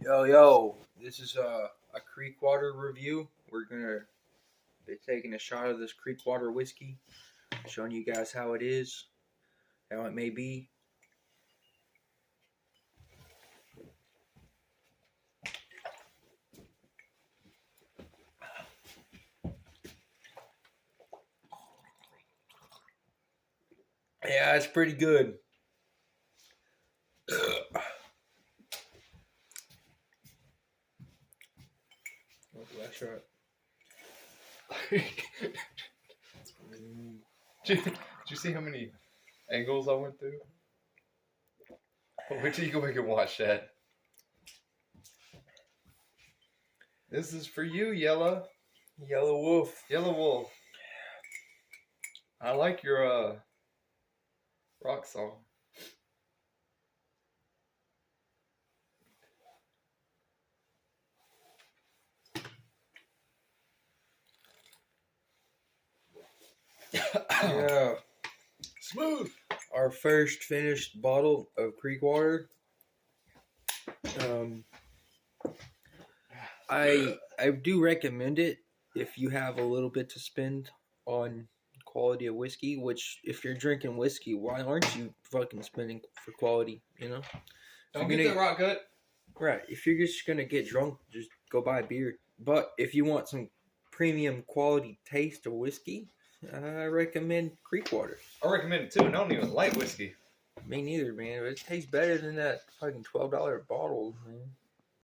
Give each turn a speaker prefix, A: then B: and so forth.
A: Yo, this is a Creek Water review. We're gonna be taking a shot of this Creek Water whiskey, showing you guys how it is, how it may be. Yeah, it's pretty good. Last shot.
B: Did you see how many angles I went through? Wait till you go back and watch that. This is for you, Yellow.
A: Yellow Wolf.
B: Yellow Wolf. I like your rock song.
A: Yeah.
B: Smooth.
A: Our first finished bottle of Creek Water. I do recommend it if you have a little bit to spend on quality of whiskey. Which, if you're drinking whiskey, why aren't you fucking spending for quality? You know.
B: Don't get the rock gut.
A: Right. If you're just gonna get drunk, just go buy a beer. But if you want some premium quality taste of whiskey, I recommend Creek Water.
B: I recommend it too, and I don't even like whiskey.
A: Me neither, man. But it tastes better than that fucking $12 bottle, man.